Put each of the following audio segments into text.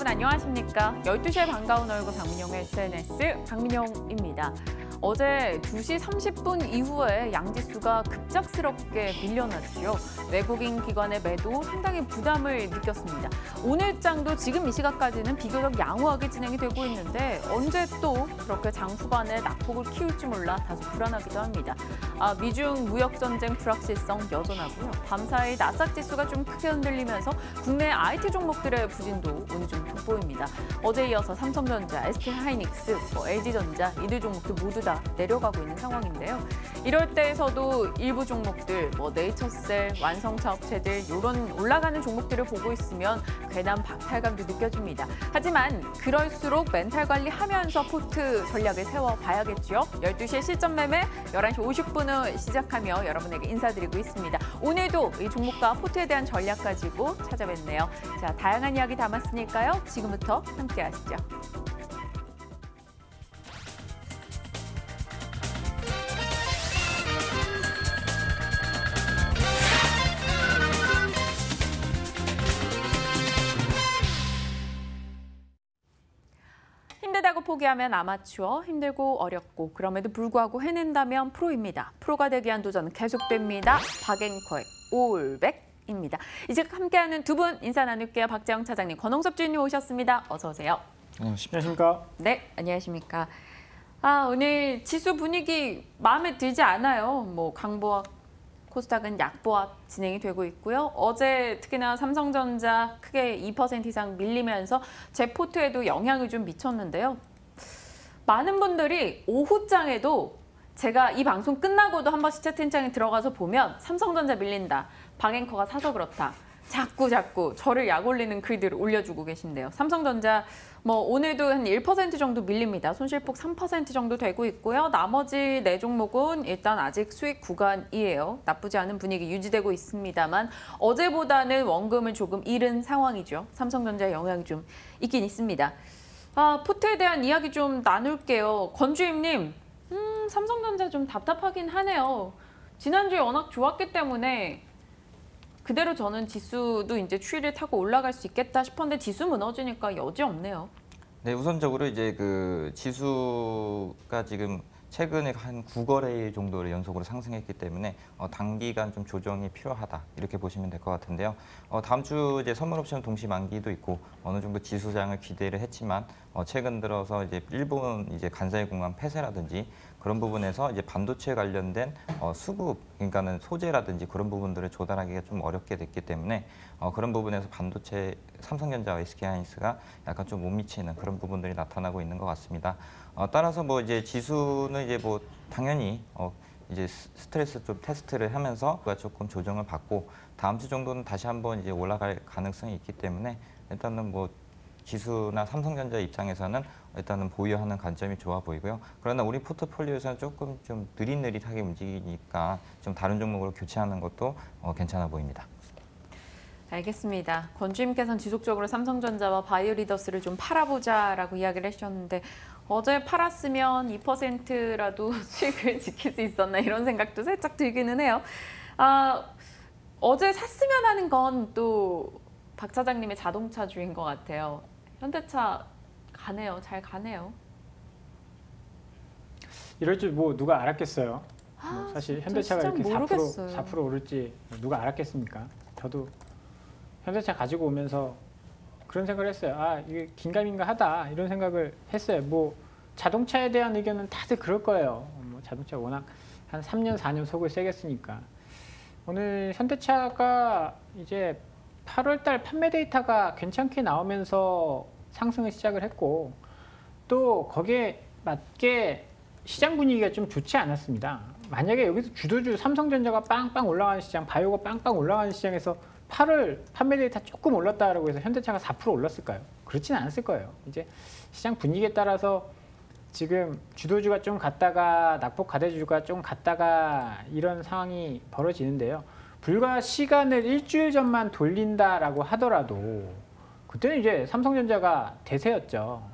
여러분 안녕하십니까? 12시에 반가운 얼굴 박민영의 SNS 박민영입니다. 어제 2시 30분 이후에 양지수가 급작스럽게 밀려났죠. 외국인 기관의 매도 상당히 부담을 느꼈습니다. 오늘 장도 지금 이 시각까지는 비교적 양호하게 진행이 되고 있는데 언제 또 그렇게 장 후반에 낙폭을 키울지 몰라 다소 불안하기도 합니다. 미중 무역전쟁 불확실성 여전하고요. 밤사이 나스닥 지수가 좀 크게 흔들리면서 국내 IT 종목들의 부진도 오늘 좀 돋보입니다. 어제 이어서 삼성전자, SK하이닉스, LG전자 이들 종목들 모두 다 내려가고 있는 상황인데요. 이럴 때에서도 일부 종목들, 네이처셀, 완성차 업체들 이런 올라가는 종목들을 보고 있으면 괜한 박탈감도 느껴집니다. 하지만 그럴수록 멘탈 관리하면서 포트 전략을 세워봐야겠죠. 12시에 실전 매매, 11시 50분을 시작하며 여러분에게 인사드리고 있습니다. 오늘도 이 종목과 포트에 대한 전략 가지고 찾아뵙네요. 자, 다양한 이야기 담았으니까요. 지금부터 함께 하시죠. 힘들다고 포기하면 아마추어, 힘들고 어렵고 그럼에도 불구하고 해낸다면 프로입니다. 프로가 되기 위한 도전은 계속됩니다. 박앤커의 올백입니다. 이제 함께하는 두 분 인사 나눌게요. 박재영 차장님, 권홍섭 주인님 오셨습니다. 어서 오세요. 안녕하십니까? 네, 안녕하십니까. 오늘 지수 분위기 마음에 들지 않아요. 강보합, 코스닥은 약보합 진행이 되고 있고요. 어제 특히나 삼성전자 크게 2% 이상 밀리면서 제 포트에도 영향을 좀 미쳤는데요. 많은 분들이 오후장에도 제가 이 방송 끝나고도 한 번씩 채팅창에 들어가서 보면 삼성전자 밀린다, 박앤커가 사서 그렇다. 자꾸 저를 약 올리는 글들을 올려주고 계신데요. 삼성전자 오늘도 한 1% 정도 밀립니다. 손실폭 3% 정도 되고 있고요. 나머지 네 종목은 일단 아직 수익 구간이에요. 나쁘지 않은 분위기 유지되고 있습니다만 어제보다는 원금을 조금 잃은 상황이죠. 삼성전자의 영향이 좀 있긴 있습니다. 포트에 대한 이야기 좀 나눌게요. 권주임님, 삼성전자 좀 답답하긴 하네요. 지난주에 워낙 좋았기 때문에 그대로 저는 지수도 이제 추이를 타고 올라갈 수 있겠다 싶었는데 지수 무너지니까 여지 없네요. 네, 우선적으로 이제 그 지수가 지금 최근에 한 9거래일 정도를 연속으로 상승했기 때문에 단기간 좀 조정이 필요하다 이렇게 보시면 될 것 같은데요. 다음 주 이제 선물 옵션 동시 만기도 있고 어느 정도 지수장을 기대를 했지만 최근 들어서 이제 일본 이제 간사이 공항 폐쇄라든지 그런 부분에서 이제 반도체 관련된 수급, 그러니까는 소재라든지 그런 부분들을 조달하기가 좀 어렵게 됐기 때문에 그런 부분에서 반도체 삼성전자와 SK하이닉스가 약간 좀 못 미치는 그런 부분들이 나타나고 있는 것 같습니다. 따라서 이제 지수는 이제 당연히 이제 스트레스 좀 테스트를 하면서 조금 조정을 받고 다음 주 정도는 다시 한번 이제 올라갈 가능성이 있기 때문에 일단은 지수나 삼성전자 입장에서는 일단은 보유하는 관점이 좋아 보이고요. 그러나 우리 포트폴리오에서는 조금 좀 느릿느릿하게 움직이니까 좀 다른 종목으로 교체하는 것도 괜찮아 보입니다. 알겠습니다. 권주임께서는 지속적으로 삼성전자와 바이오리더스를 좀 팔아보자라고 이야기를 하셨는데 어제 팔았으면 2%라도 수익을 지킬 수 있었나 이런 생각도 살짝 들기는 해요. 어제 샀으면 하는 건 또 박 차장님의 자동차주인 것 같아요. 현대차 가네요. 잘 가네요. 이럴 줄 누가 알았겠어요. 사실 현대차가 이렇게 4% 오를지 누가 알았겠습니까? 저도 현대차 가지고 오면서 그런 생각을 했어요. 이게 긴가민가하다 이런 생각을 했어요. 자동차에 대한 의견은 다들 그럴 거예요. 자동차가 워낙 한 3년, 4년 속을 새겼으니까. 오늘 현대차가 이제 8월 달 판매 데이터가 괜찮게 나오면서 상승을 시작을 했고 또 거기에 맞게 시장 분위기가 좀 좋지 않았습니다. 만약에 여기서 주도주 삼성전자가 빵빵 올라가는 시장, 바이오가 빵빵 올라가는 시장에서 8월 판매 데이터 조금 올랐다라고 해서 현대차가 4% 올랐을까요? 그렇지는 않았을 거예요. 이제 시장 분위기에 따라서 지금 주도주가 좀 갔다가 낙폭 과대주가 좀 갔다가 이런 상황이 벌어지는데요. 불과 시간을 일주일 전만 돌린다라고 하더라도 그때는 이제 삼성전자가 대세였죠.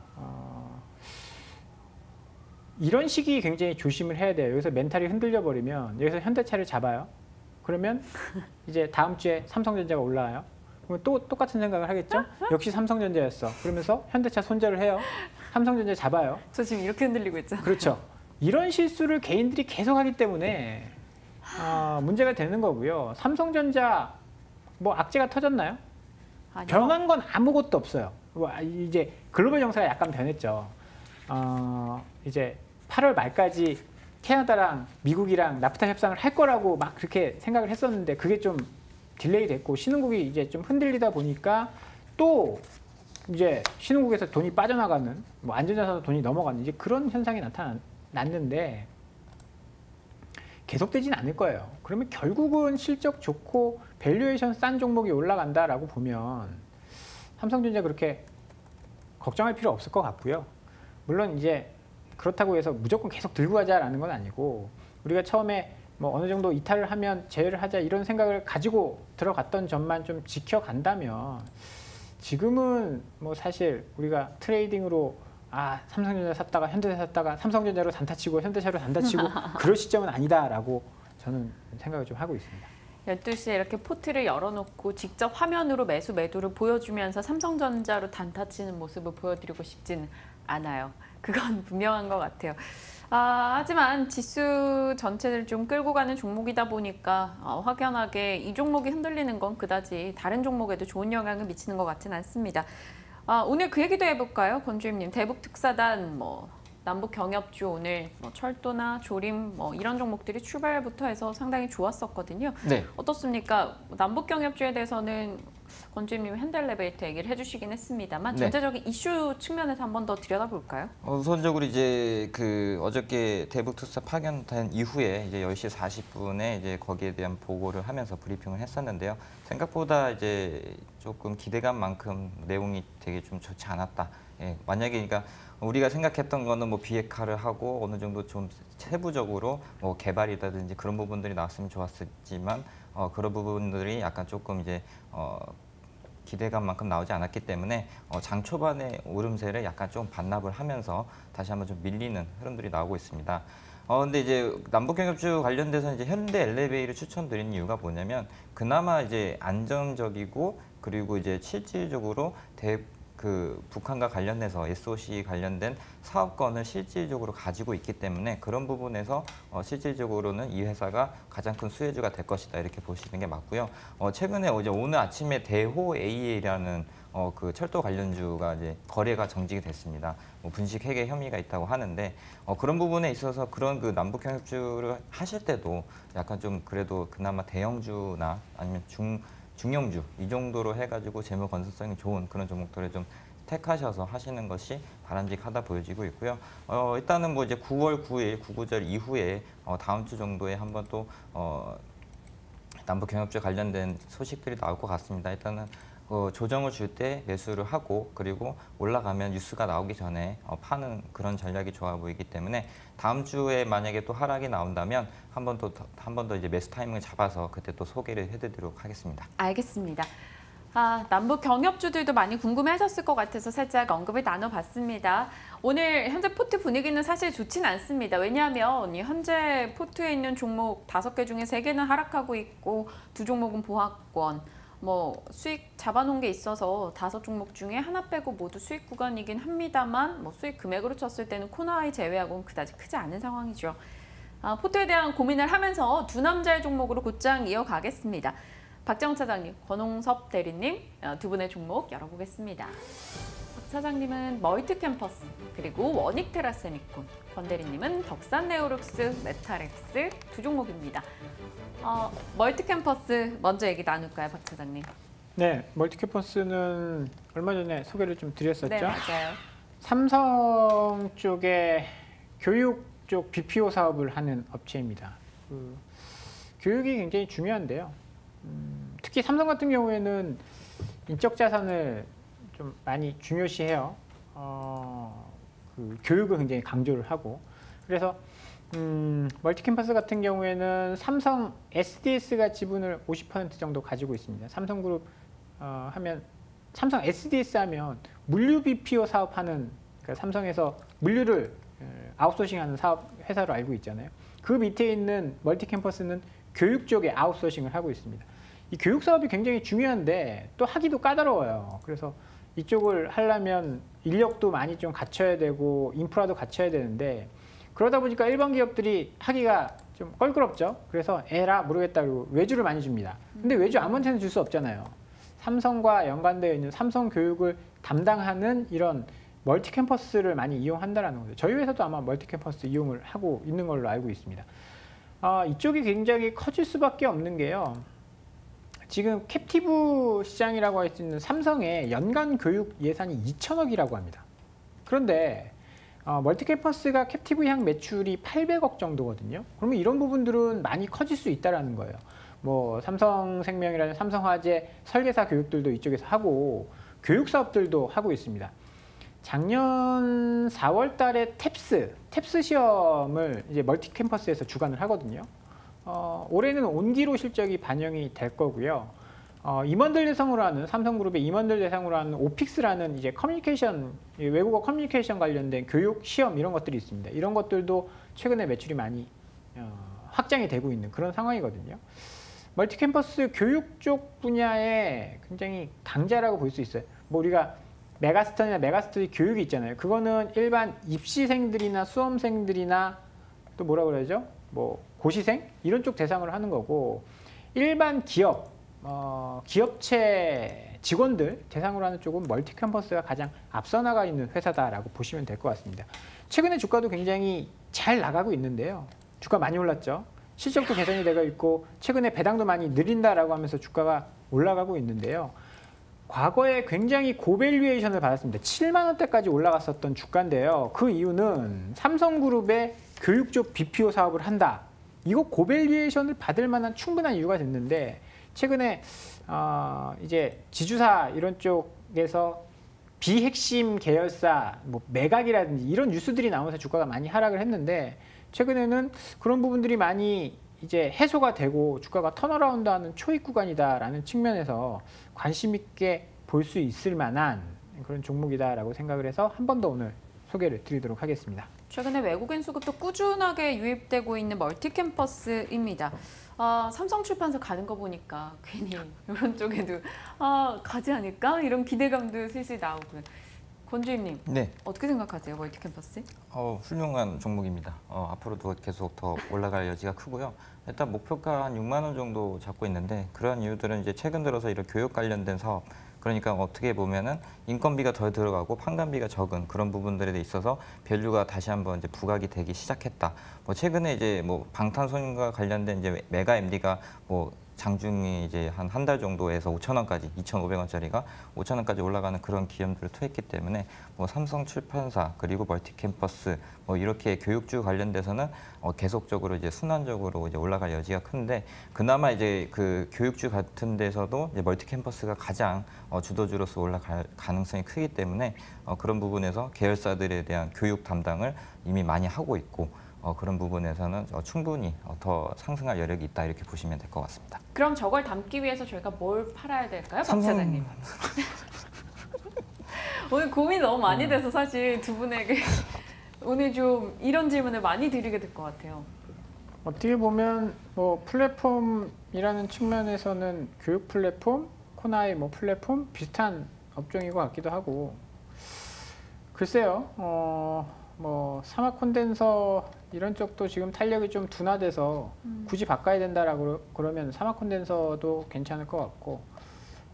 이런 시기 굉장히 조심을 해야 돼요. 여기서 멘탈이 흔들려 버리면 여기서 현대차를 잡아요. 그러면 이제 다음 주에 삼성전자가 올라와요. 그러면 또 똑같은 생각을 하겠죠? 역시 삼성전자였어. 그러면서 현대차 손절을 해요. 삼성전자 잡아요. 저 지금 이렇게 흔들리고 있잖아요. 그렇죠. 이런 실수를 개인들이 계속하기 때문에 문제가 되는 거고요. 삼성전자 뭐 악재가 터졌나요? 아니요. 변한 건 아무것도 없어요. 이제 글로벌 정세가 약간 변했죠. 이제 8월 말까지 캐나다랑 미국이랑 나프타 협상을 할 거라고 막 그렇게 생각을 했었는데 그게 좀 딜레이 됐고 신흥국이 이제 좀 흔들리다 보니까 또 이제 신흥국에서 돈이 빠져나가는 뭐 안전자산으로 돈이 넘어가는 이제 그런 현상이 나타났는데 계속되진 않을 거예요. 그러면 결국은 실적 좋고 밸류에이션 싼 종목이 올라간다라고 보면 삼성전자 그렇게 걱정할 필요 없을 것 같고요. 물론 이제 그렇다고 해서 무조건 계속 들고 가자라는 건 아니고 우리가 처음에 뭐 어느 정도 이탈을 하면 제외를 하자 이런 생각을 가지고 들어갔던 점만 좀 지켜간다면 지금은 뭐 사실 우리가 트레이딩으로 삼성전자 샀다가 현대차 샀다가 삼성전자로 단타치고 현대차로 단타치고 그럴 시점은 아니다라고 저는 생각을 좀 하고 있습니다. 12시에 이렇게 포트를 열어놓고 직접 화면으로 매수를 보여주면서 삼성전자로 단타치는 모습을 보여드리고 싶지는 않아요. 그건 분명한 것 같아요. 하지만 지수 전체를 좀 끌고 가는 종목이다 보니까 확연하게 이 종목이 흔들리는 건 그다지 다른 종목에도 좋은 영향을 미치는 것 같지는 않습니다. 오늘 그 얘기도 해볼까요? 권주임님, 대북특사단, 남북 경협주 오늘 철도나 조림 이런 종목들이 출발부터 해서 상당히 좋았었거든요. 네. 어떻습니까? 남북 경협주에 대해서는 권주임님 핸들레베이터 얘기를 해주시긴 했습니다만 전체적인 이슈 측면에서 한 번 더 들여다볼까요? 우선적으로 이제 어저께 대북특사 파견된 이후에 이제 10시 40분에 이제 거기에 대한 보고를 하면서 브리핑을 했었는데요. 생각보다 이제 조금 기대감만큼 내용이 되게 좀 좋지 않았다. 예, 만약에 그러니까 우리가 생각했던 거는 뭐 비핵화를 하고 어느 정도 좀 세부적으로 뭐 개발이라든지 그런 부분들이 나왔으면 좋았지만 그런 부분들이 약간 조금 이제 기대감만큼 나오지 않았기 때문에 장 초반에 오름세를 약간 좀 반납을 하면서 다시 한번 좀 밀리는 흐름들이 나오고 있습니다. 근데 이제 남북경협주 관련돼서 이제 현대 엘리베이를 추천드린 이유가 뭐냐면 그나마 이제 안정적이고 그리고 이제 실질적으로 북한과 관련해서 SOC 관련된 사업권을 실질적으로 가지고 있기 때문에 그런 부분에서 실질적으로는 이 회사가 가장 큰 수혜주가 될 것이다 이렇게 보시는 게 맞고요. 최근에 오늘 아침에 대호 AA라는 그 철도 관련주가 이제 거래가 정지가 됐습니다. 분식 회계 혐의가 있다고 하는데 그런 부분에 있어서 그런 그 남북 경협주를 하실 때도 약간 좀 그래도 그나마 대형주나 아니면 중형주 이 정도로 해가지고 재무 건설성이 좋은 그런 종목들을 좀 택하셔서 하시는 것이 바람직하다 보여지고 있고요. 일단은 뭐 이제 9월 9일 구구절 이후에 다음 주 정도에 한번 또 남북 경협주 관련된 소식들이 나올 것 같습니다. 일단은 조정을 줄 때 매수를 하고 그리고 올라가면 뉴스가 나오기 전에 파는 그런 전략이 좋아 보이기 때문에 다음 주에 만약에 또 하락이 나온다면 한 번 더 이제 매수 타이밍을 잡아서 그때 또 소개를 해드리도록 하겠습니다. 알겠습니다. 남북 경협주들도 많이 궁금해하셨을 것 같아서 살짝 언급을 나눠봤습니다. 오늘 현재 포트 분위기는 사실 좋진 않습니다. 왜냐하면 현재 포트에 있는 종목 5개 중에 3개는 하락하고 있고 2종목은 보합권. 수익 잡아놓은 게 있어서 5종목 중에 하나 빼고 모두 수익 구간이긴 합니다만 수익 금액으로 쳤을 때는 코나이 제외하고는 그다지 크지 않은 상황이죠. 포트에 대한 고민을 하면서 두 남자의 종목으로 곧장 이어가겠습니다. 박정우 차장님, 권홍섭 대리님 두 분의 종목 열어보겠습니다. 박 차장님은 멀티캠퍼스 그리고 원익테라세미콘, 권 대리님은 덕산네오룩스, 메탈엑스 두 종목입니다. 멀티캠퍼스 먼저 얘기 나눌까요, 박 차장님? 네, 멀티캠퍼스는 얼마 전에 소개를 좀 드렸었죠. 네, 맞아요. 삼성 쪽에 교육 쪽 BPO 사업을 하는 업체입니다. 교육이 굉장히 중요한데요. 특히 삼성 같은 경우에는 인적 자산을 좀 많이 중요시해요. 교육을 굉장히 강조를 하고 그래서 멀티캠퍼스 같은 경우에는 삼성 SDS가 지분을 50% 정도 가지고 있습니다. 삼성그룹 하면 삼성 SDS 하면 물류 BPO 사업하는 그러니까 삼성에서 물류를 아웃소싱하는 사업 회사로 알고 있잖아요. 그 밑에 있는 멀티캠퍼스는 교육 쪽에 아웃소싱을 하고 있습니다. 이 교육 사업이 굉장히 중요한데 또 하기도 까다로워요. 그래서 이쪽을 하려면 인력도 많이 좀 갖춰야 되고 인프라도 갖춰야 되는데 그러다 보니까 일반 기업들이 하기가 좀 껄끄럽죠. 그래서 에라 모르겠다 그러고 외주를 많이 줍니다. 근데 외주 아무한테나 줄 수 없잖아요. 삼성과 연관되어 있는 삼성 교육을 담당하는 이런 멀티 캠퍼스를 많이 이용한다는 거죠. 저희 회사도 아마 멀티 캠퍼스 이용을 하고 있는 걸로 알고 있습니다. 이쪽이 굉장히 커질 수밖에 없는 게요. 지금 캡티브 시장이라고 할 수 있는 삼성의 연간 교육 예산이 2천억이라고 합니다. 그런데 멀티 캠퍼스가 캡티브향 매출이 800억 정도거든요. 그러면 이런 부분들은 많이 커질 수 있다는 거예요. 뭐 삼성생명이라는 삼성화재 설계사 교육들도 이쪽에서 하고 교육 사업들도 하고 있습니다. 작년 4월 달에 탭스 시험을 이제 멀티 캠퍼스에서 주관을 하거든요. 올해는 온기로 실적이 반영이 될 거고요. 임원들 대상으로 하는 삼성그룹의 임원들 대상으로 하는 오픽스라는 이제 커뮤니케이션 외국어 커뮤니케이션 관련된 교육 시험 이런 것들이 있습니다. 이런 것들도 최근에 매출이 많이 확장이 되고 있는 그런 상황이거든요. 멀티 캠퍼스 교육 쪽 분야에 굉장히 강자라고 볼 수 있어요. 뭐 우리가 메가스터디나 메가스터디 교육이 있잖아요. 그거는 일반 입시생들이나 수험생들이나 또 뭐라 그러죠? 뭐 고시생 이런 쪽 대상으로 하는 거고 일반 기업 기업체 직원들 대상으로 하는 쪽은 멀티 캠퍼스가 가장 앞서 나가 있는 회사다라고 보시면 될 것 같습니다. 최근에 주가도 굉장히 잘 나가고 있는데요. 주가 많이 올랐죠. 실적도 개선이 되고 있고 최근에 배당도 많이 느린다라고 하면서 주가가 올라가고 있는데요. 과거에 굉장히 고밸류에이션을 받았습니다. 7만 원대까지 올라갔었던 주가인데요. 그 이유는 삼성그룹의 교육 쪽 BPO 사업을 한다. 이거 고밸류에이션을 받을 만한 충분한 이유가 됐는데 최근에 이제 지주사 이런 쪽에서 비핵심 계열사 뭐 매각이라든지 이런 뉴스들이 나오면서 주가가 많이 하락을 했는데 최근에는 그런 부분들이 많이 이제 해소가 되고 주가가 턴어라운드하는 초입 구간이다라는 측면에서 관심 있게 볼 수 있을 만한 그런 종목이다라고 생각을 해서 한 번 더 오늘 소개를 드리도록 하겠습니다. 최근에 외국인 수급도 꾸준하게 유입되고 있는 멀티 캠퍼스입니다. 삼성출판사 가는 거 보니까 괜히 이런 쪽에도 가지 않을까? 이런 기대감도 슬슬 나오고요. 권주임님, 네. 어떻게 생각하세요? 멀티 캠퍼스? 훌륭한 종목입니다. 앞으로도 계속 더 올라갈 여지가 크고요. 일단 목표가 한 6만 원 정도 잡고 있는데 그런 이유들은 이제 최근 들어서 이런 교육 관련된 사업 그러니까 어떻게 보면은 인건비가 덜 들어가고 판관비가 적은 그런 부분들에 있어서 밸류가 다시 한번 이제 부각이 되기 시작했다. 뭐 최근에 이제 뭐 방탄소년과 관련된 이제 메가 MD가 뭐 장중이 이제 한 달 정도에서 5,000원까지 2,500원짜리가 5,000원까지 올라가는 그런 기염들을 토했기 때문에 뭐 삼성출판사 그리고 멀티캠퍼스 뭐 이렇게 교육주 관련돼서는 계속적으로 이제 순환적으로 이제 올라갈 여지가 큰데 그나마 이제 그 교육주 같은 데서도 이제 멀티캠퍼스가 가장 주도주로서 올라갈 가능성이 크기 때문에 그런 부분에서 계열사들에 대한 교육 담당을 이미 많이 하고 있고 그런 부분에서는 충분히 더 상승할 여력이 있다 이렇게 보시면 될 것 같습니다. 그럼 저걸 담기 위해서 저희가 뭘 팔아야 될까요, 박 차장님? 오늘 고민 너무 많이 돼서 사실 두 분에게 오늘 좀 이런 질문을 많이 드리게 될 것 같아요. 어떻게 보면 뭐 플랫폼이라는 측면에서는 교육 플랫폼, 코나이 뭐 플랫폼 비슷한 업종인 것 같기도 하고 글쎄요. 뭐 사막 콘덴서 이런 쪽도 지금 탄력이 좀 둔화돼서 굳이 바꿔야 된다라고 그러면 사막 콘덴서도 괜찮을 것 같고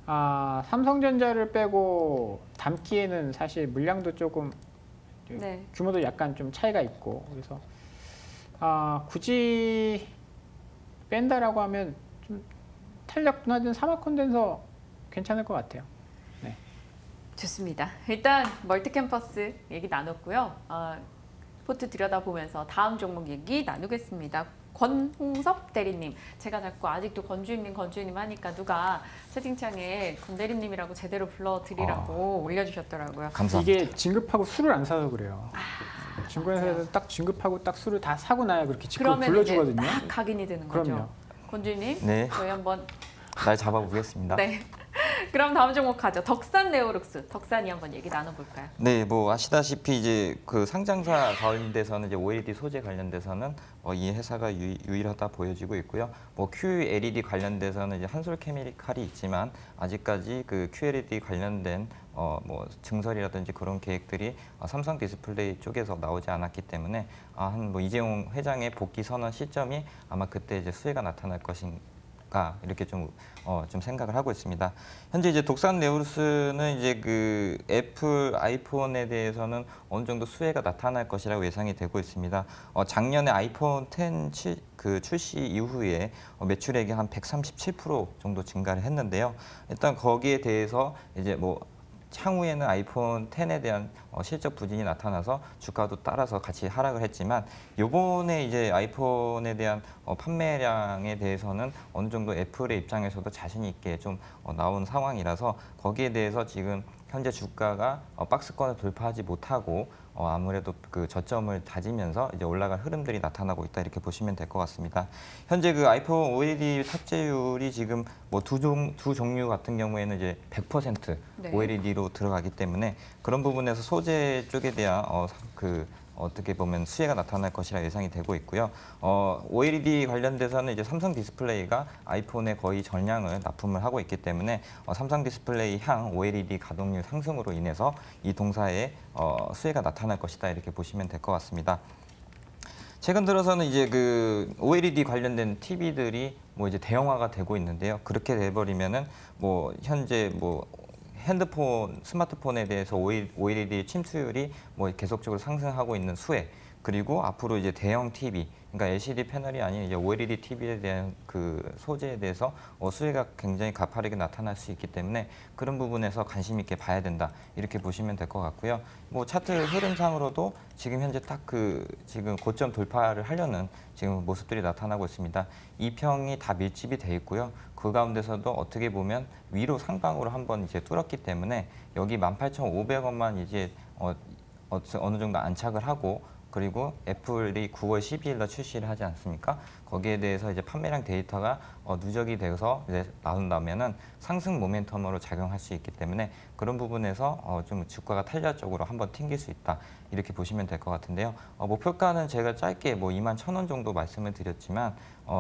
삼성전자를 빼고 담기에는 사실 물량도 조금 네. 규모도 약간 좀 차이가 있고 그래서 굳이 뺀다라고 하면 좀 탄력 둔화된 사막 콘덴서 괜찮을 것 같아요. 네. 좋습니다. 일단 멀티캠퍼스 얘기 나눴고요. 포트 들여다보면서 다음 종목 얘기 나누겠습니다. 권홍섭 대리님, 제가 자꾸 아직도 건주임님 하니까 누가 채팅창에 권 대리님이라고 제대로 불러드리라고 올려주셨더라고요. 감사합니다. 이게 진급하고 술을 안 사서 그래요. 증권회사에서 딱 진급하고 딱 술을 다 사고 나야 그렇게 직접 불러주거든요. 그러면 딱 각인이 되는 거죠. 그럼요. 권주임님, 네. 저희 한번 날 잡아보겠습니다. 네. 그럼 다음 종목 가죠. 덕산 네오룩스. 덕산이 한번 얘기 나눠볼까요? 네, 뭐 아시다시피 이제 그 상장사 관련돼서는 이제 OLED 소재 관련돼서는 이 회사가 유일하다 보여지고 있고요. 뭐 QLED 관련돼서는 이제 한솔케미칼이 있지만 아직까지 그 QLED 관련된 뭐 증설이라든지 그런 계획들이 삼성 디스플레이 쪽에서 나오지 않았기 때문에 한 뭐 이재용 회장의 복귀 선언 시점이 아마 그때 이제 수혜가 나타날 것인가 이렇게 좀 생각을 하고 있습니다. 현재 이제 독산 네오룩스는 이제 그 애플 아이폰에 대해서는 어느 정도 수혜가 나타날 것이라고 예상이 되고 있습니다. 작년에 아이폰 10 출시 이후에 매출액이 한 137% 정도 증가를 했는데요. 일단 거기에 대해서 이제 뭐 향후에는 아이폰 10에 대한 실적 부진이 나타나서 주가도 따라서 같이 하락을 했지만 요번에 이제 아이폰에 대한 판매량에 대해서는 어느 정도 애플의 입장에서도 자신 있게 좀 나온 상황이라서 거기에 대해서 지금 현재 주가가 박스권을 돌파하지 못하고 아무래도 그 저점을 다지면서 이제 올라갈 흐름들이 나타나고 있다 이렇게 보시면 될 것 같습니다. 현재 그 아이폰 OLED 탑재율이 지금 뭐 두 종류 같은 경우에는 이제 100% 네. OLED로 들어가기 때문에 그런 부분에서 소재 쪽에 대한 어떻게 보면 수혜가 나타날 것이라 예상이 되고 있고요. OLED 관련돼서는 이제 삼성 디스플레이가 아이폰에 거의 전량을 납품을 하고 있기 때문에 삼성 디스플레이 향 OLED 가동률 상승으로 인해서 이 동사에 수혜가 나타날 것이다 이렇게 보시면 될 것 같습니다. 최근 들어서는 이제 그 OLED 관련된 TV들이 뭐 이제 대형화가 되고 있는데요. 그렇게 돼버리면은 뭐 현재 뭐 핸드폰, 스마트폰에 대해서 OLED 침투율이 뭐 계속적으로 상승하고 있는 수혜, 그리고 앞으로 이제 대형 TV, 그러니까 LCD 패널이 아닌 이제 OLED TV에 대한 그 소재에 대해서 수혜가 굉장히 가파르게 나타날 수 있기 때문에 그런 부분에서 관심 있게 봐야 된다 이렇게 보시면 될 것 같고요. 뭐 차트 흐름상으로도 지금 현재 딱 그 지금 고점 돌파를 하려는 지금 모습들이 나타나고 있습니다. 이평이 다 밀집이 돼 있고요. 그 가운데서도 어떻게 보면 위로 상방으로 한번 이제 뚫었기 때문에 여기 18,500원만 이제 어느 정도 안착을 하고 그리고 애플이 9월 12일 날 출시를 하지 않습니까? 거기에 대해서 이제 판매량 데이터가 누적이 돼서 이제 나온다면은 상승 모멘텀으로 작용할 수 있기 때문에 그런 부분에서 좀 주가가 탄력적으로 한번 튕길 수 있다 이렇게 보시면 될 것 같은데요. 목표가는 제가 짧게 뭐 21,000원 정도 말씀을 드렸지만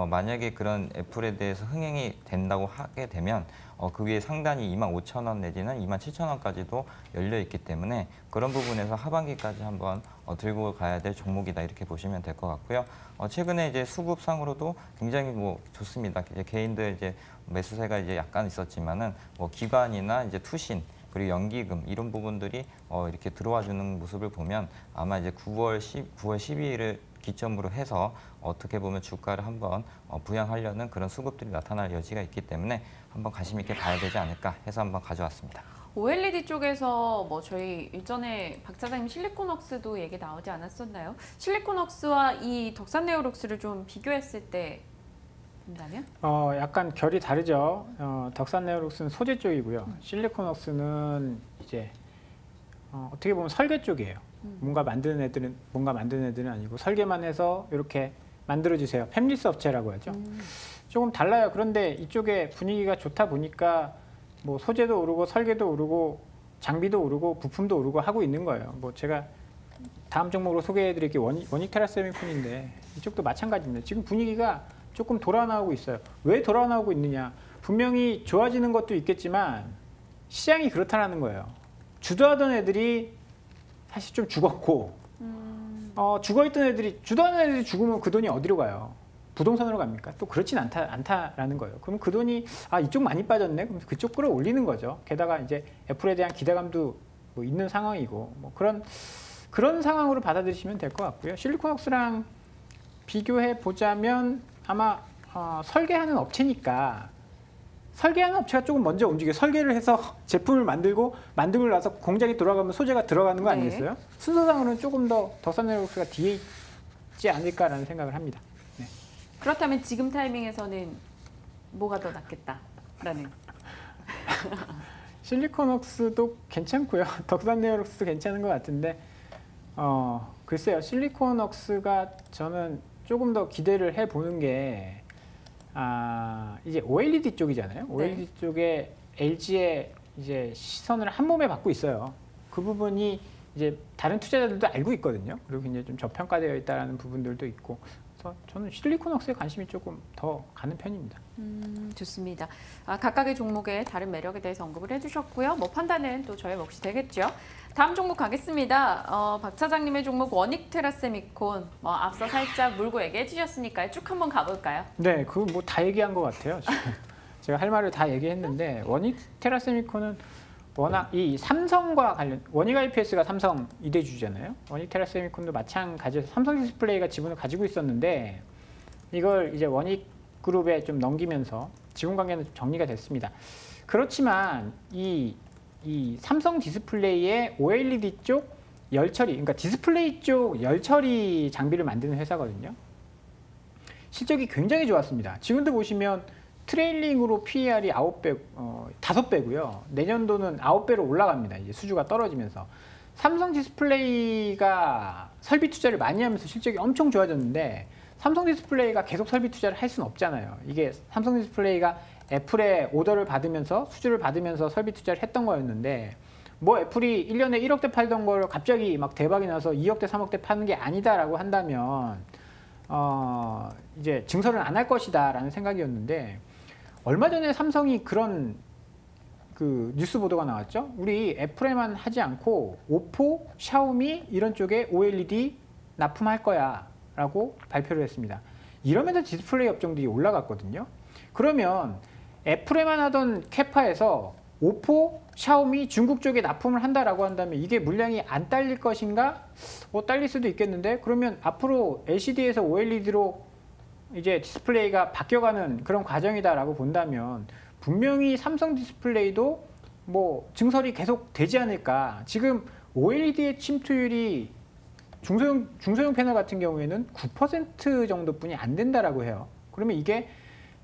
만약에 그런 애플에 대해서 흥행이 된다고 하게 되면 그 위에 상단이 25,000원 내지는 27,000원까지도 열려 있기 때문에 그런 부분에서 하반기까지 한번 들고 가야 될 종목이다 이렇게 보시면 될 것 같고요. 최근에 이제 수급상으로도 굉장히 뭐 좋습니다. 이제 개인들 이제 매수세가 이제 약간 있었지만은 뭐 기관이나 이제 투신 그리고 연기금 이런 부분들이 이렇게 들어와 주는 모습을 보면 아마 이제 9월 12일을 기점으로 해서 어떻게 보면 주가를 한번 부양하려는 그런 수급들이 나타날 여지가 있기 때문에 한번 관심 있게 봐야 되지 않을까 해서 한번 가져왔습니다. OLED 쪽에서 뭐 저희 일전에 박 차장님 실리콘웍스도 얘기 나오지 않았었나요? 실리콘웍스와 이 덕산 네오룩스를 좀 비교했을 때 본다면? 약간 결이 다르죠. 덕산 네오룩스는 소재 쪽이고요. 실리콘웍스는 이제 어떻게 보면 설계 쪽이에요. 뭔가 만드는 애들은 아니고 설계만 해서 이렇게 만들어주세요. 팹리스 업체라고 하죠. 조금 달라요. 그런데 이쪽에 분위기가 좋다 보니까 뭐 소재도 오르고 설계도 오르고 장비도 오르고 부품도 오르고 하고 있는 거예요. 뭐 제가 다음 종목으로 소개해드릴 게 원익 테라세미콘인데 이쪽도 마찬가지입니다. 지금 분위기가 조금 돌아 나오고 있어요. 왜 돌아 나오고 있느냐? 분명히 좋아지는 것도 있겠지만 시장이 그렇다는 거예요. 주도하던 애들이 사실 좀 죽었고 죽어있던 애들이 주도하는 애들이 죽으면 그 돈이 어디로 가요? 부동산으로 갑니까? 또 그렇진 않다라는 거예요. 그럼 그 돈이 이쪽 많이 빠졌네? 그럼 그쪽 끌어올리는 거죠. 게다가 이제 애플에 대한 기대감도 뭐 있는 상황이고 뭐 그런 상황으로 받아들이시면 될 것 같고요. 실리콘웍스랑 비교해 보자면 아마 설계하는 업체니까 설계하는 업체가 조금 먼저 움직여요. 설계를 해서 제품을 만들고 나서 공장에 돌아가면 소재가 들어가는 거 아니겠어요? 순서상으로는 조금 더 덕산 네오룩스가 뒤에 있지 않을까라는 생각을 합니다. 네. 그렇다면 지금 타이밍에서는 뭐가 더 낫겠다라는? 실리콘웍스도 괜찮고요. 덕산 네오룩스도 괜찮은 것 같은데 글쎄요. 실리콘웍스가 저는 조금 더 기대를 해보는 게 이제 OLED 쪽이잖아요. OLED 쪽에 LG의 이제 시선을 한 몸에 받고 있어요. 그 부분이 이제 다른 투자자들도 알고 있거든요. 그리고 이제 좀 저평가되어 있다는 부분들도 있고, 그래서 저는 실리콘웍스에 관심이 조금 더 가는 편입니다. 좋습니다. 각각의 종목의 다른 매력에 대해서 언급을 해주셨고요. 뭐 판단은 또 저의 몫이 되겠죠. 다음 종목 가겠습니다. 박 차장님의 종목 원익테라세미콘, 앞서 살짝 물고 얘기해 주셨으니까요. 쭉 한번 가볼까요? 네, 그 뭐 다 얘기한 것 같아요. 제가 할 말을 다 얘기했는데 원익테라세미콘은 워낙 이 삼성과 관련, 원익 IPS가 삼성 2대 주주잖아요. 원익테라세미콘도 마찬가지로 삼성디스플레이가 지분을 가지고 있었는데 이걸 이제 원익그룹에 좀 넘기면서 지분관계는 정리가 됐습니다. 그렇지만 이 삼성디스플레이의 OLED 쪽 열처리, 그러니까 디스플레이 쪽 열처리 장비를 만드는 회사거든요. 실적이 굉장히 좋았습니다. 지금도 보시면 트레일링으로 PER이 5배고요. 내년도는 9배로 올라갑니다. 이제 수주가 떨어지면서. 삼성 디스플레이가 설비 투자를 많이 하면서 실적이 엄청 좋아졌는데 삼성 디스플레이가 계속 설비 투자를 할 수는 없잖아요. 이게 삼성 디스플레이가 애플의 오더를 받으면서 수주를 받으면서 설비 투자를 했던 거였는데 뭐 애플이 1년에 1억대 팔던 걸 갑자기 막 대박이 나서 2억대, 3억대 파는 게 아니다라고 한다면 이제 증설은 안 할 것이다라는 생각이었는데 얼마 전에 삼성이 그런 그 뉴스 보도가 나왔죠. 우리 애플에만 하지 않고 오포, 샤오미 이런 쪽에 OLED 납품할 거야 라고 발표를 했습니다. 이러면서 디스플레이 업종들이 올라갔거든요. 그러면 애플에만 하던 캐파에서 오포, 샤오미, 중국 쪽에 납품을 한다라고 한다면 이게 물량이 안 딸릴 것인가? 딸릴 수도 있겠는데 그러면 앞으로 LCD에서 OLED로 이제 디스플레이가 바뀌어가는 그런 과정이다라고 본다면 분명히 삼성 디스플레이도 뭐 증설이 계속 되지 않을까. 지금 OLED의 침투율이 중소형 패널 같은 경우에는 9% 정도뿐이 안 된다라고 해요. 그러면 이게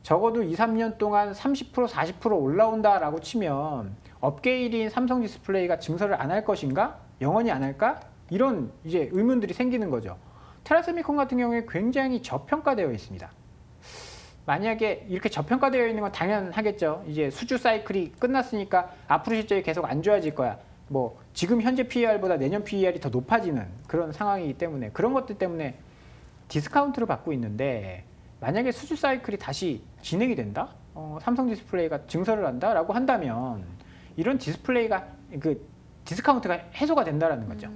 적어도 2, 3년 동안 30%, 40% 올라온다라고 치면 업계 1위인 삼성 디스플레이가 증설을 안 할 것인가? 영원히 안 할까? 이런 이제 의문들이 생기는 거죠. 테라세미콘 같은 경우에 굉장히 저평가되어 있습니다. 만약에 이렇게 저평가되어 있는 건 당연하겠죠. 이제 수주 사이클이 끝났으니까 앞으로 실적이 계속 안 좋아질 거야. 뭐 지금 현재 PER보다 내년 PER이 더 높아지는 그런 상황이기 때문에 그런 것들 때문에 디스카운트를 받고 있는데 만약에 수주 사이클이 다시 진행이 된다? 삼성 디스플레이가 증설을 한다라고 한다면 이런 디스플레이가 그 디스카운트가 해소가 된다라는 거죠.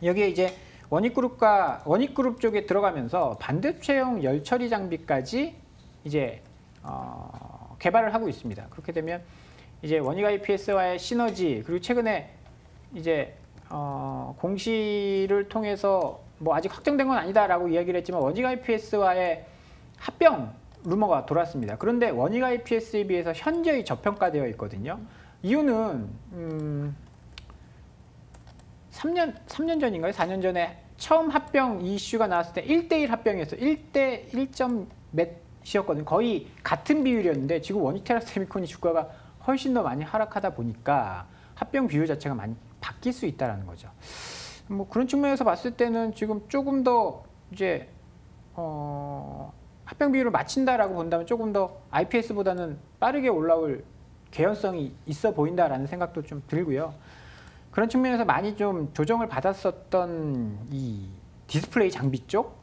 여기에 이제 원익그룹 쪽에 들어가면서 반도체용 열처리 장비까지 이제 개발을 하고 있습니다. 그렇게 되면 이제 원익 IPS와의 시너지 그리고 최근에 이제 공시를 통해서 뭐 아직 확정된 건 아니다라고 이야기를 했지만 원익 IPS와의 합병 루머가 돌았습니다. 그런데 원익 IPS에 비해서 현저히 저평가되어 있거든요. 이유는 3년 전인가요? 4년 전에 처음 합병 이슈가 나왔을 때 1대1 합병이었어요. 1대 1점 몇이었거든요. 거의 같은 비율이었는데 지금 원익테라세미콘이 주가가 훨씬 더 많이 하락하다 보니까 합병 비율 자체가 많이 바뀔 수 있다는 거죠. 뭐 그런 측면에서 봤을 때는 지금 조금 더 이제 합병 비율을 맞춘다라고 본다면 조금 더 IPS보다는 빠르게 올라올 개연성이 있어 보인다라는 생각도 좀 들고요. 그런 측면에서 많이 좀 조정을 받았었던 이 디스플레이 장비 쪽